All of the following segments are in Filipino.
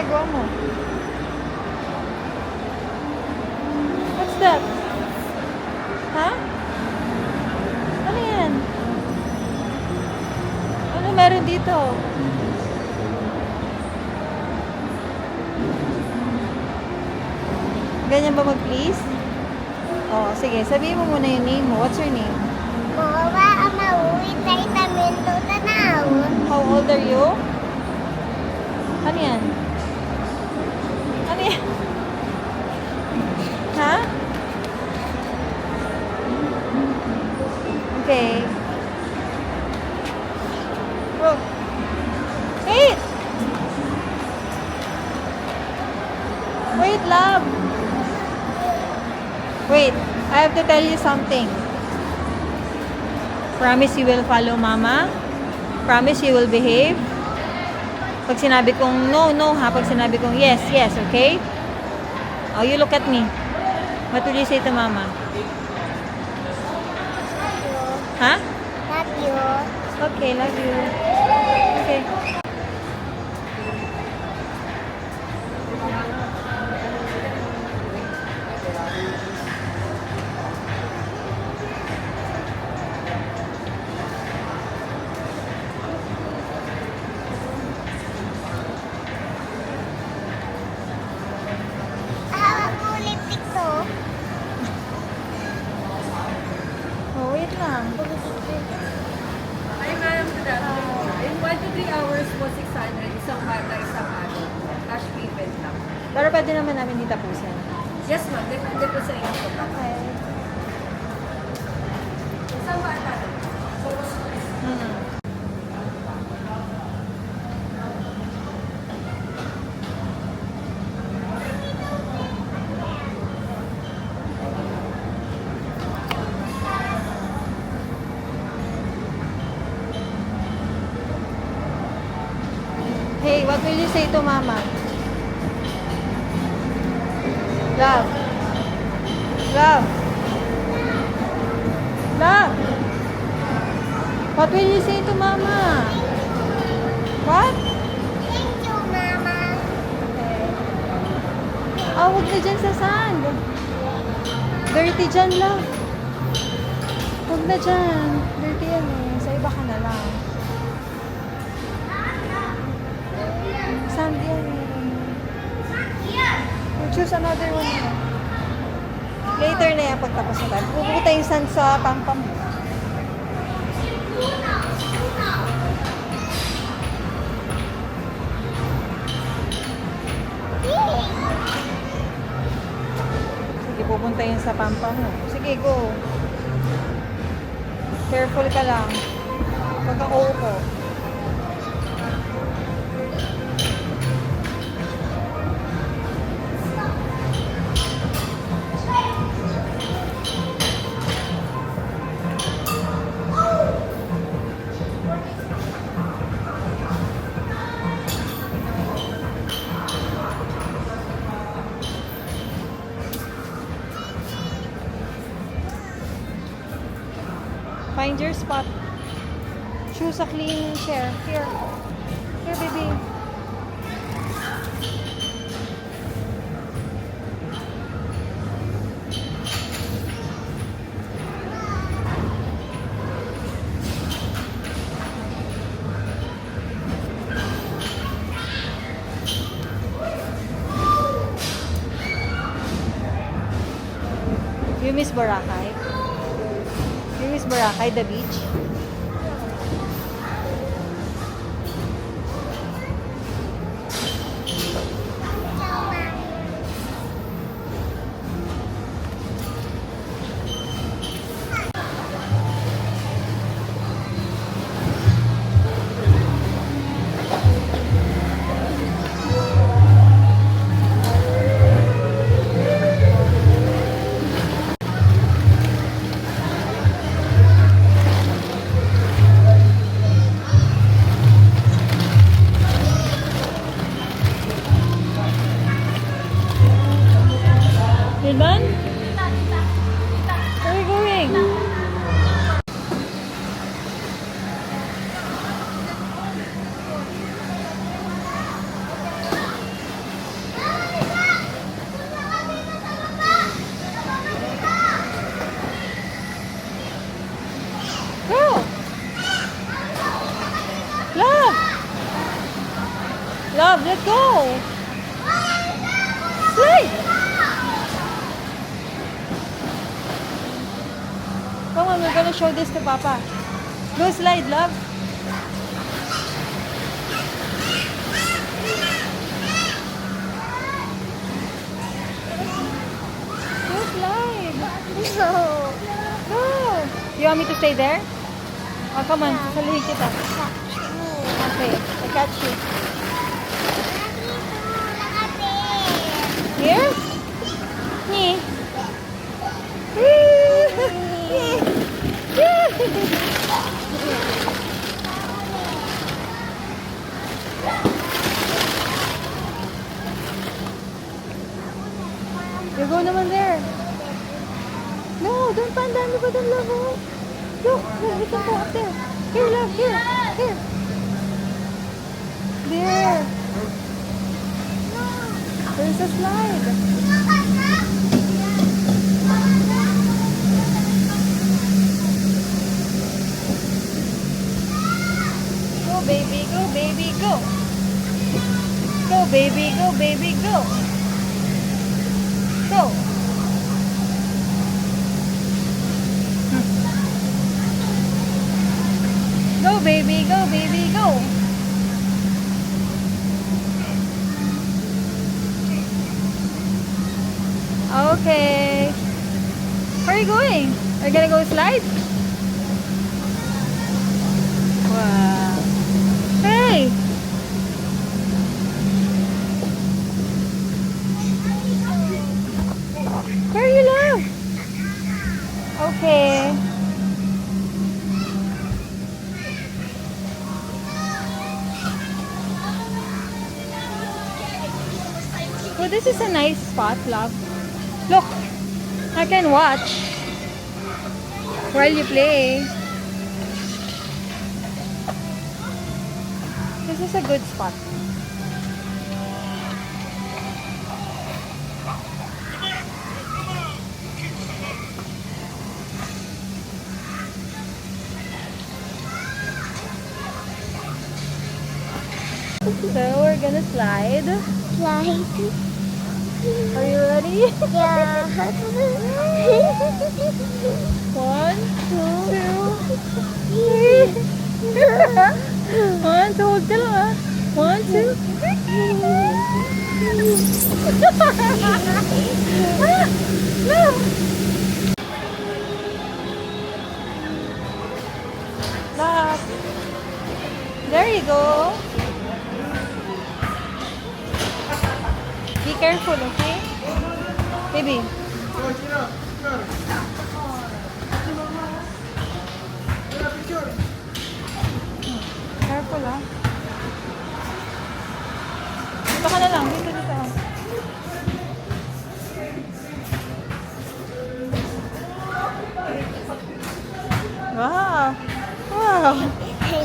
ginagawa mo? What's that? Ha? Ano yan? Ano meron dito? Ganyan ba mag-please? Oh, sige. Sabihin mo muna yung name mo. What's your name? Bawa mauwi tayo namin to tanaw. How old are you? Ano yan? Ano yan? Ha? Okay. Oh. Wait! Wait, love. Wait, I have to tell you something. Promise you will follow mama? Promise you will behave? Pag sinabi kong no, no ha. Pag sinabi kong yes, yes, okay? Oh, you look at me. What will you say to mama? Ha? Love you. Okay, love you. Okay. Hawak mo lipstick to. Oh, wait lang. Hi ma'am, good afternoon. In 1 to 3 hours po 600, isang bata, isang adult. Cash payment lang. Pero pwede naman namin dito tapusin. Yes ma'am, depende po sa inyo. Okay. Isang bata. Hmm. Hey, what will you say to mama? Love. Love. Love. What will you say to mama? What? Thank you, Mama. Okay. Ah, huwag na dyan sa sand. Dirty dyan, love. Huwag na dyan. Dirty yan eh. Sa iba ka na lang. Sand yan eh. We'll choose another one na. Later na yan pagtapos na tayo. Pupunta yung sand sa pampam mo. Sige, pupunta yun sa pampam mo. Sige, go. Careful ka lang. Pagka-upo. Find your spot. Choose a clean chair. Here. Here, baby. You miss Boracay? You miss Boracay, the beach? You're done? Where are you going? Go! Slide! Come on, we're gonna show this to Papa. Go slide, love. Go slide. No. Go. You want me to stay there? Oh, come on. Saluhin kita. Okay, I catch you. Here? Me. You go naman there. No, don't pan down the bottom level. Look, we can go up there. Here, love, here, here. There. There's a slide. Go, baby, go, baby, go. Go, baby, go, baby, go. Go. Go, baby, go, baby, go. Okay. Where are you going? Are you gonna go slide? Wow. Hey! Where are you, love? Okay. Well, this is a nice spot, love. Look, I can watch while you play. This is a good spot. So we're gonna slide. Slide. Are you ready? Yeah. 1, 2, 3. 1, 2, hold ka lang ah. 1, 2. No! Last. There you go. Be careful, okay? Baby. Careful, ah. Dito ka na lang. Dito. Wow. Wow.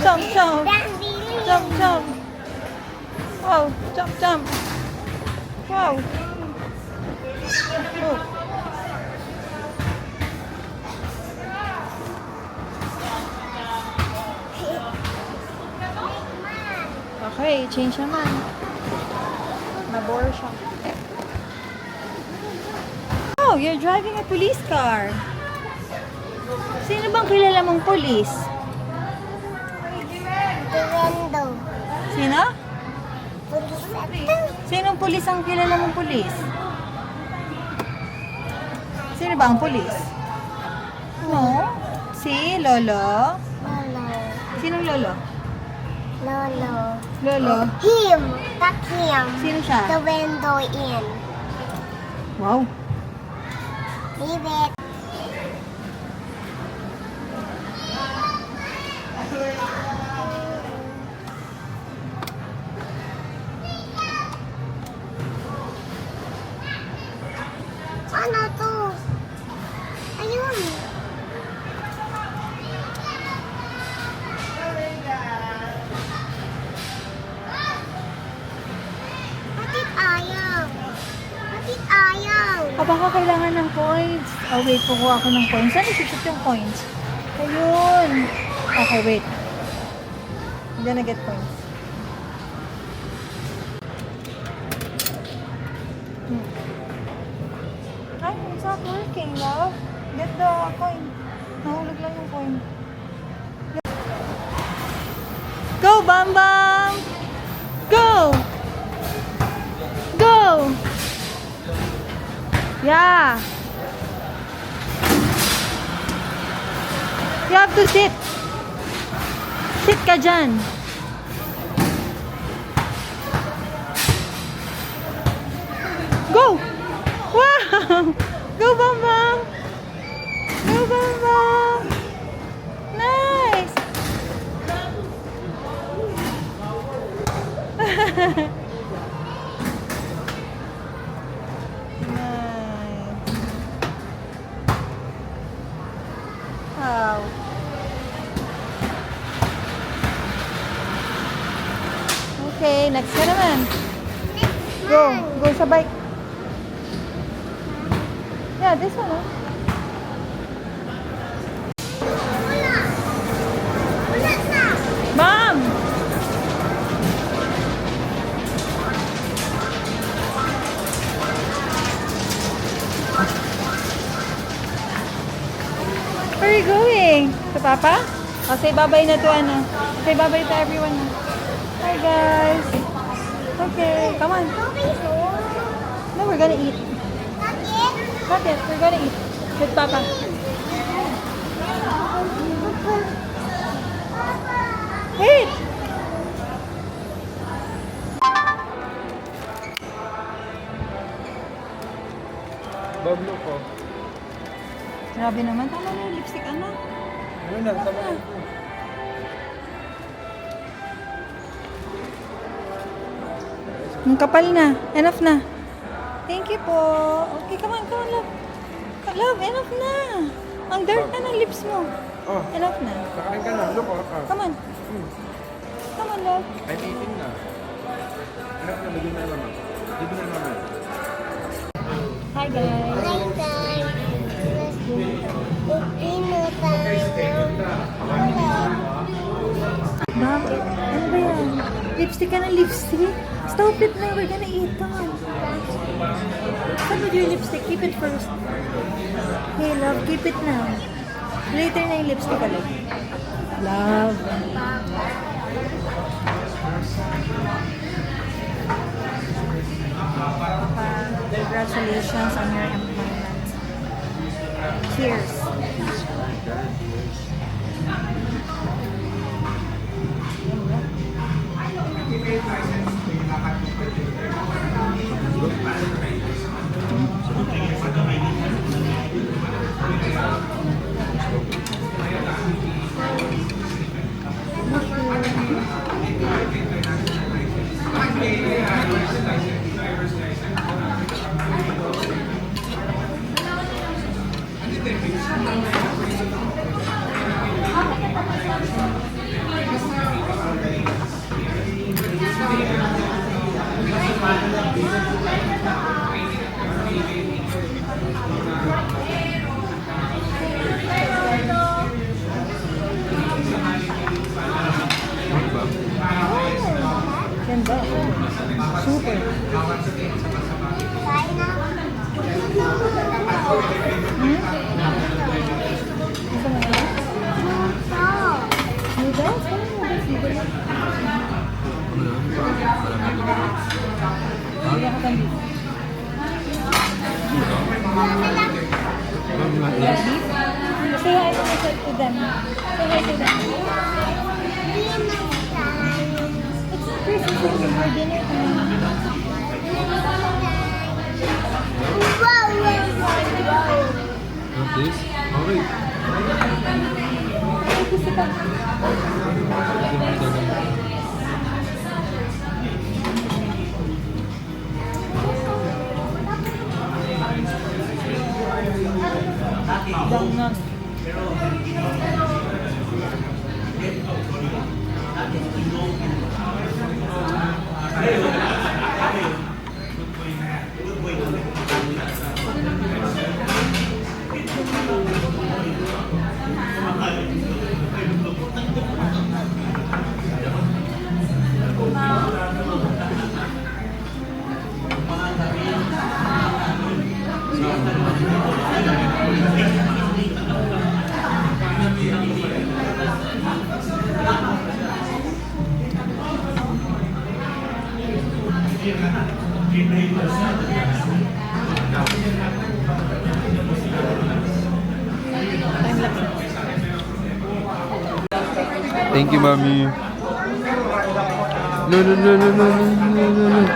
Jump. Jump. Wow. Jump. Wow. Oh. Okay, change naman. Nabore siya. Oh, you're driving a police car. Sino bang kilala mong police? Durendo. Sino? Puliseto. Sinong pulis ang kilala mong pulis? Sino ba ang pulis? No? Si Lolo? Lolo. Sinong Lolo? Lolo. Lolo? Him. That's him. Sino siya? The window in. Wow. Leave it. Ano to? Ayun. Bakit ayaw? Bakit ayaw? Baka kailangan ng coins. Oh, wait. Kukuha ako ng coins. Saan isipit yung coins? Ayun. Okay, wait. I'm gonna get coins. not working, love. Get the coin. Nahulog lang yung coin. Go, Bam Bam! Go! Go! Yeah! You have to sit. Sit ka dyan. Go! Wow! Go, Bam Bam! Go, Bam Bam! Nice! Nice. Wow. Okay, next ka naman. Go. Go sa bike. Yeah, this one. Oh. Wala na. Mom! Where are you going? To Papa? Oh, say bye-bye na to ano. Say bye-bye to everyone na. Hi guys. Okay, come on. No, we're gonna eat. Not yet, we're gonna eat. With Papa. Wait! Bablo ko. Grabe naman. Tama na yung lipstick, ano? Ano na, tama na. Ang kapal na. Enough na. Thank you po. Okay, come on, love. Love, enough na. Ang dark na ng lips mo. Oh, Enough na. kakain ka na. Look, oh. Come on. Come on, love. I'm eating na. Anak na, lagyan na naman. Lagyan na naman. Hi, guys. Hi guys. Pipino tayo. Bakit? Ano ba yan? Lipstick ka ng lipstick? Stop it na. We're gonna eat. Come on. Stop with your lipstick. Keep it first. Hey, love. Keep it now. Later na yung lipstick ulit. Love. Congratulations on your employment. Cheers. Ganda. Super. Kain na. Gusto mo na? Noodles? Ano noodles? Bigyan ka pang beef. Say hi to them. Say hi to them. It's not Christmas anymore. Dinner time. Wow, wow. Not this? Oh, wait. Ay, gusto ka. Dangnan. Time lapse. Thank you, mommy. No, no, no, no, no, no, no, no.